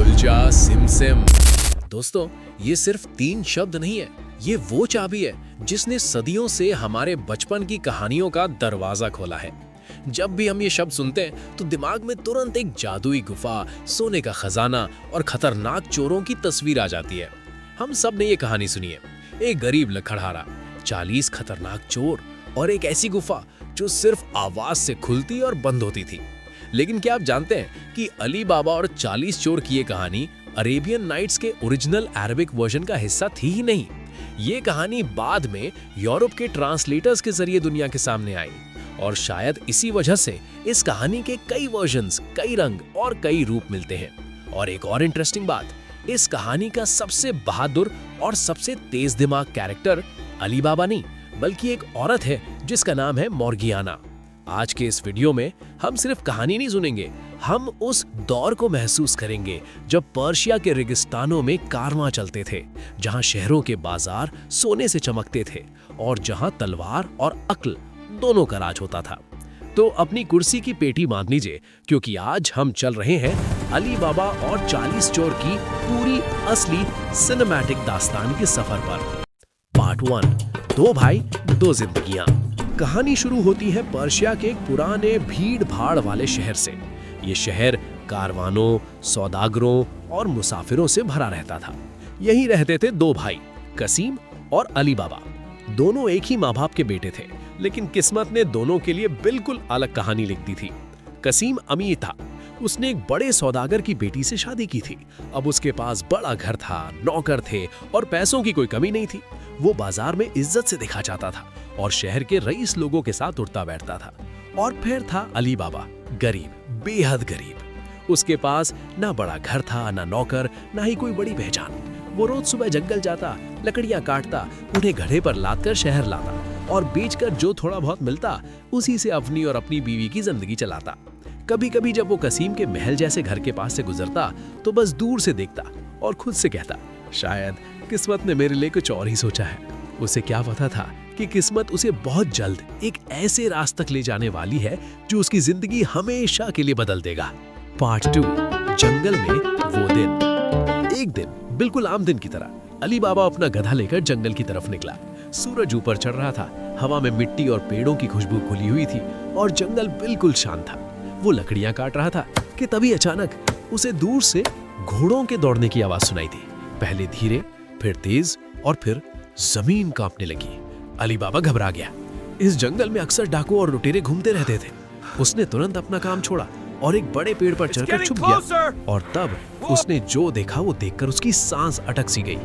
खुल जा SIM SIM. दोस्तों, ये सिर्फ 3 शब्द नहीं है, ये वो चाबी है जिसने सदियों से हमारे बचपन की कहानियों का दरवाजा खोला है। जब भी हम ये शब्द सुनते हैं तो दिमाग में तुरंत एक जादुई गुफा, सोने का खजाना और खतरनाक चोरों की तस्वीर आ जाती है। हम सब ने ये कहानी सुनी है, एक गरीब लकड़हारा, 40 खतरनाक चोर और एक ऐसी गुफा जो सिर्फ आवाज से खुलती और बंद होती थी। लेकिन क्या आप जानते हैं कि अली बाबा और 40 चोर की ये कहानी अरेबियन नाइट्स के ओरिजिनल अरबिक वर्जन का हिस्सा थी ही नहीं। ये कहानी बाद में यूरोप के ट्रांसलेटर्स के जरिए दुनिया के सामने आई और शायद इसी वजह से इस कहानी के कई वर्जन्स, कई रंग और कई रूप मिलते हैं। और एक और इंटरेस्टिंग बात, इस कहानी का सबसे बहादुर और सबसे तेज दिमाग कैरेक्टर अली बाबा नहीं बल्कि एक औरत है जिसका नाम है मोर्गियाना। आज के इस वीडियो में हम सिर्फ कहानी नहीं सुनेंगे, हम उस दौर को महसूस करेंगे जब पर्शिया के रेगिस्तानों में कारवां चलते थे, जहां शहरों के बाजार सोने से चमकते थे और जहां तलवार और अक्ल दोनों का राज होता था। तो अपनी कुर्सी की पेटी बांध लीजिए, क्योंकि आज हम चल रहे हैं अली बाबा और 40 चोर की पूरी असली सिनेमैटिक दास्तान के सफर पर। पार्ट 1, 2 भाई 2 जिंदगियां। कहानी शुरू होती है पर्शिया के एक पुराने भीड़ भाड़ वाले शहर से। ये शहर कारवानों, सौदागरों और मुसाफिरों से भरा रहता था। यहीं रहते थे 2 भाई, कसीम और अली बाबा। दोनों एक ही माँ बाप के बेटे थे, लेकिन किस्मत ने दोनों के लिए बिल्कुल अलग कहानी लिख दी थी। कसीम अमीर था, उसने एक बड़े सौदागर की बेटी से शादी की थी। अब उसके पास बड़ा घर था, नौकर थे और पैसों की कोई कमी नहीं थी। वो बाजार में इज्जत से दिखा जाता था और शहर के रईस लोगों के साथ उठता बैठता था। और फिर था अली बाबा, गरीब, बेहद गरीब। उसके पास ना बड़ा घर था, ना नौकर, ना ही कोई बड़ी पहचान। वो रोज सुबह जंगल जाता, लकड़ियां काटता, उन्हें घड़े पर लादकर शहर लाता और बेचकर जो थोड़ा बहुत मिलता उसी से अपनी और अपनी बीवी की जिंदगी चलाता। कभी कभी जब वो कसीम के महल जैसे घर के पास से गुजरता तो बस दूर से देखता और खुद से कहता, शायद किस्मत ने मेरे लिए कुछ और ही सोचा है। उसे क्या पता था कि किस्मत उसे बहुत जल्द एक ऐसे रास्ते तक ले जाने वाली है जो उसकी जिंदगी हमेशा के लिए बदल देगा। पार्ट 2, जंगल में वो दिन। एक दिन बिल्कुल आम दिन की तरह अली बाबा अपना गधा लेकर जंगल की तरफ निकला। सूरज ऊपर चढ़ रहा था, हवा में मिट्टी और पेड़ों की खुशबू घुली हुई थी और जंगल बिल्कुल शांत था। वो लकड़ियां काट रहा था कि तभी अचानक उसे दूर से घोड़ों के दौड़ने की आवाज सुनाई दी। पहले धीरे, फिर तेज और फिर जमीन कांपने लगी। अली बाबा घबरा गया। इस जंगल में अक्सर डाकू और लुटेरे घूमते रहते थे। उसने तुरंत अपना काम छोड़ा और एक बड़े पेड़ पर चढ़कर छुप गया। और तब उसने जो देखा वो देखकर उसकी सांस अटक सी गई।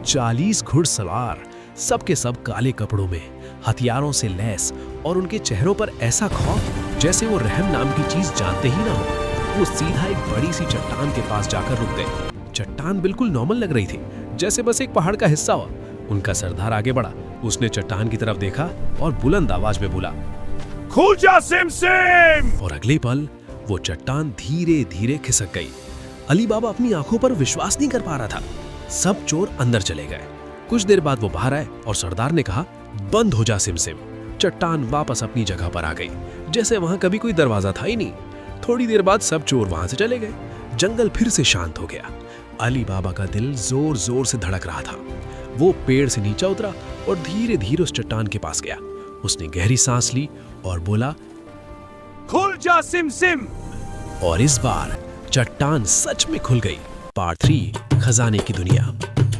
40 घुड़सवार, सबके सब काले कपड़ों में, हथियारों से लैस और उनके चेहरों पर ऐसा खौफ जैसे वो रहम नाम की चीज जानते ही ना हो। वो सीधा एक बड़ी सी चट्टान के पास जाकर रुक गए। चट्टान बिल्कुल नॉर्मल लग रही थी, जैसे बस एक पहाड़ का हिस्सा हो। उनका सरदार आगे बढ़ा, उसने चट्टान की तरफ देखा और बुलंद आवाज में बोला, खुल जा सिम सिम। और अगले पल वो चट्टान धीरे धीरे खिसक गई। अली बाबा अपनी आंखों पर विश्वास नहीं कर पा रहा था। सब चोर अंदर चले गए। कुछ देर बाद वो बाहर आए और सरदार ने कहा, बंद हो जा सिम सिम। चट्टान वापस अपनी जगह पर आ गई, जैसे वहां कभी कोई दरवाजा था ही नहीं। थोड़ी देर बाद सब चोर वहां से चले गए। जंगल फिर से शांत हो गया। अली बाबा का दिल जोर जोर से धड़क रहा था। वो पेड़ से नीचे उतरा और धीरे धीरे उस चट्टान के पास गया। उसने गहरी सांस ली और बोला, खुल जा सिम सिम। और इस बार चट्टान सच में खुल गई। पार्ट 3, खजाने की दुनिया।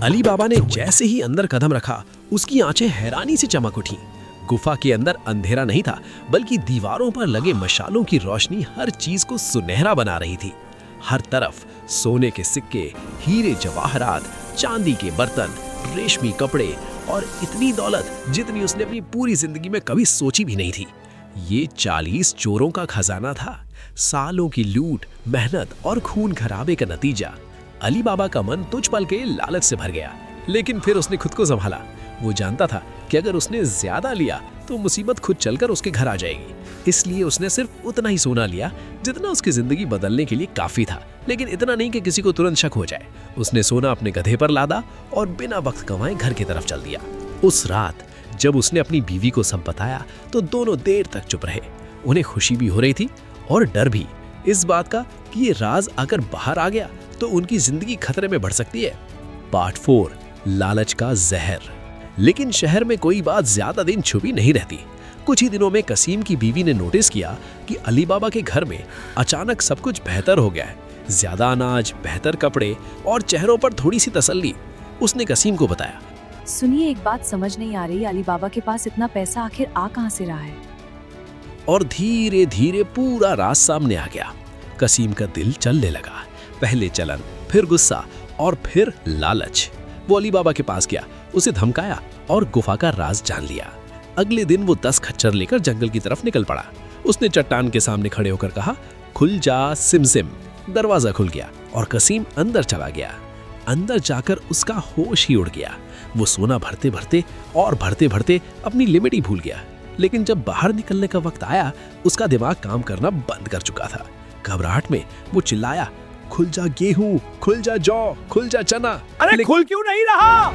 अली बाबा ने जैसे ही अंदर कदम रखा, उसकी आंखें हैरानी से चमक उठी। गुफा के अंदर अंधेरा नहीं था, बल्कि दीवारों पर लगे मशालों की रोशनी हर चीज को सुनहरा बना रही थी। हर तरफ सोने के सिक्के, हीरे जवाहरात, चांदी के बर्तन, रेशमी कपड़े और इतनी दौलत जितनी उसने अपनी पूरी जिंदगी में कभी सोची भी नहीं थी। ये 40 चोरों का खजाना था, सालों की लूट, मेहनत और खून खराबे का नतीजा। अली बाबा का मन तुझ पल के लालच से भर गया, लेकिन फिर उसने खुद को संभाला। वो जानता था कि अगर उसने ज्यादा लिया तो मुसीबत खुद चलकर उसके घर आ जाएगी। इसलिए उसने सिर्फ उतना ही सोना लिया जितना उसकी जिंदगी बदलने के लिए काफी था, लेकिन इतना नहीं कि किसी को तुरंत शक हो जाए। उसने सोना अपने गधे पर लादा और बिना वक्त गंवाए घर की तरफ चल दिया। उस रात जब उसने अपनी बीवी को सब बताया तो दोनों देर तक चुप रहे। उन्हें खुशी भी हो रही थी और डर भी इस बात का कि ये राज अगर बाहर आ गया तो उनकी जिंदगी खतरे में बढ़ सकती है। पार्ट 4, लालच का जहर। लेकिन शहर में कोई बात ज्यादा दिन छुपी नहीं रहती। कुछ ही दिनों में कसीम की बीवी ने नोटिस किया कि अली बाबा के घर में अचानक सब कुछ बेहतर हो गया है। ज्यादा अनाज, बेहतर कपड़े और चेहरों पर थोड़ी सी तसल्ली। उसने कसीम को बताया, सुनिए, एक बात समझ नहीं आ रही, अली बाबा के पास इतना पैसा आखिर आ कहां से रहा है? और धीरे धीरे पूरा राज सामने आ गया। कसीम का दिल चलने लगा, पहले जलन, फिर गुस्सा और फिर लालच। वो अली बाबा के पास गया, उसे धमकाया और गुफा का राज जान लिया। अगले दिन वो 10 खच्चर लेकर जंगल की तरफ निकल पड़ा। उसने चट्टान के सामने खड़े होकर कहा, खुल जा सिमसिम। दरवाजा खुल गया और कसीम अंदर चला गया। अंदर जाकर उसका होश ही उड़ गया। वो सोना भरते भरते अपनी लिमिट ही भूल गया। लेकिन जब बाहर निकलने का वक्त आया, उसका दिमाग काम करना बंद कर चुका था। घबराहट में वो चिल्लाया, खुल जा गेहूं, खुल जा जौ, खुल जा चना। अरे खुल क्यों नहीं रहा?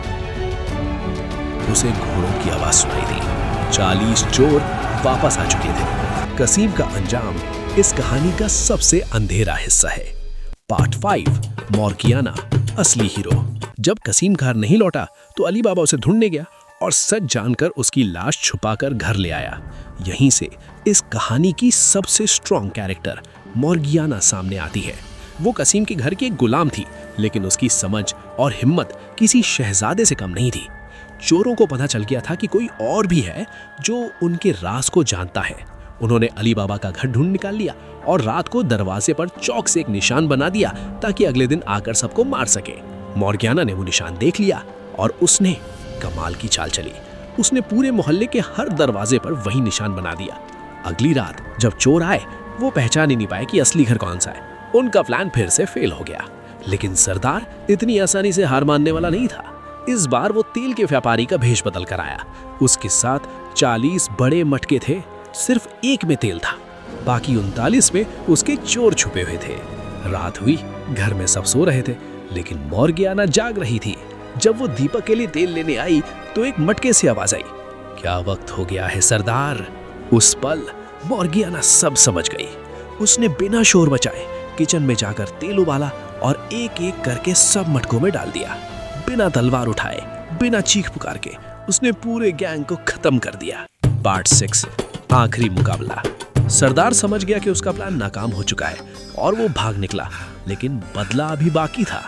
उसे घोड़ों की आवाज सुनाई दी। 40 चोर वापस आ चुके थे। कसीम का अंजाम इस कहानी का सबसे अंधेरा हिस्सा है। पार्ट 5, मॉर्गियाना, असली हीरो। जब कसीम घर नहीं लौटा तो अली बाबा उसे ढूंढने गया और सच जानकर उसकी लाश छुपाकर घर ले आया। यहीं से इस कहानी की सबसे स्ट्रॉन्ग कैरेक्टर मॉर्गियाना सामने आती है। वो कसीम के घर की एक गुलाम थी, लेकिन उसकी समझ और हिम्मत किसी शहजादे से कम नहीं थी। चोरों को पता चल गया था कि कोई और भी है जो उनके राज को जानता है। उन्होंने अली बाबा का घर ढूंढ निकाल लिया और रात को दरवाजे पर चौक से एक निशान बना दिया ताकि अगले दिन आकर सबको मार सके। मॉर्गियाना ने वो निशान देख लिया और उसने कमाल की चाल चली। उसने पूरे मोहल्ले के हर दरवाजे पर वही निशान बना दिया। अगली रात जब चोर आए, वो पहचान ही नहीं पाए कि असली घर कौन सा है। उनका प्लान फिर से फेल हो गया। लेकिन सरदार इतनी आसानी से हार मानने वाला नहीं था। इस बार वो तेल के व्यापारी का भेष बदल कर आया। उसके साथ 40 बड़े मटके थे। सिर्फ एक में तेल था, बाकी 39 में उसके चोर छुपे हुए थे। रात हुई, घर में सब सो रहे थे, लेकिन मॉर्गियाना जाग रही थी। जब वो दीपक के लिए तेल लेने आई तो एक मटके से आवाज आई, क्या वक्त हो गया है सरदार? उस पल मॉर्गियाना सब समझ गई। उसने बिना शोर मचाए किचन में जाकर तेल उबाला और एक एक करके सब मटकों में डाल दिया। बिना तलवार उठाए, बिना चीख पुकार के उसने पूरे गैंग को खत्म कर दिया। पार्ट 6, आखिरी मुकाबला। सरदार समझ गया कि उसका प्लान नाकाम हो चुका है और वो भाग निकला, लेकिन बदला अभी बाकी था।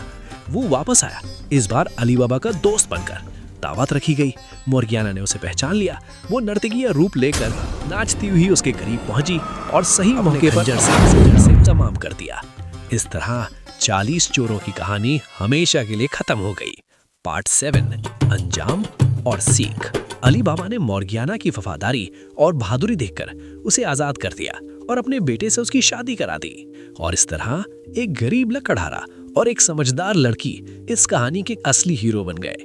वो वापस आया, इस बार अली बाबा का दोस्त बनकर। दावत रखी गई। मॉर्गियाना ने उसे पहचान लिया। वो नर्तकीय रूप लेकर नाचती हुई उसके करीब पहुंची और सही मौके पर खंजर से तमाम कर दिया। इस तरह 40 चोरों की कहानी हमेशा के लिए खत्म हो गई। पार्ट 7, अंजाम और सीख। अली बाबा ने मॉर्गियाना की वफादारी और बहादुरी देखकर उसे आजाद कर दिया और अपने बेटे से उसकी शादी करा दी। और इस तरह एक गरीब लकड़हारा और एक समझदार लड़की इस कहानी के असली हीरो बन गए।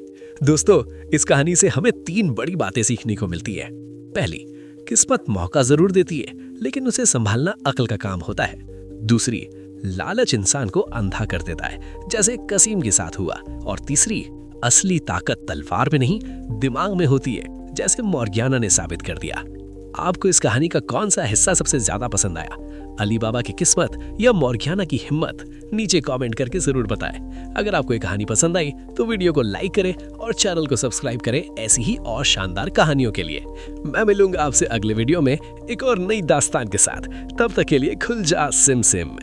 दोस्तों, इस कहानी से हमें 3 बड़ी बातें सीखने को मिलती है। पहली, किस्मत मौका जरूर देती है, लेकिन उसे संभालना अक्ल का काम होता है। दूसरी, लालच इंसान को अंधा कर देता है, जैसे कसीम के साथ हुआ। और तीसरी, असली ताकत तलवार में नहीं, दिमाग में होती है, जैसे मॉर्गियाना ने साबित कर दिया। आपको इस कहानी का कौन सा हिस्सा सबसे ज्यादा पसंद आया? अली बाबा की किस्मत या मॉर्गियाना की हिम्मत? नीचे कमेंट करके जरूर बताएं। अगर आपको ये कहानी पसंद आई तो वीडियो को लाइक करें और चैनल को सब्सक्राइब करें ऐसी ही और शानदार कहानियों के लिए। मैं मिलूंगा आपसे अगले वीडियो में एक और नई दास्तान के साथ। तब तक के लिए खुल जा सिम सिम।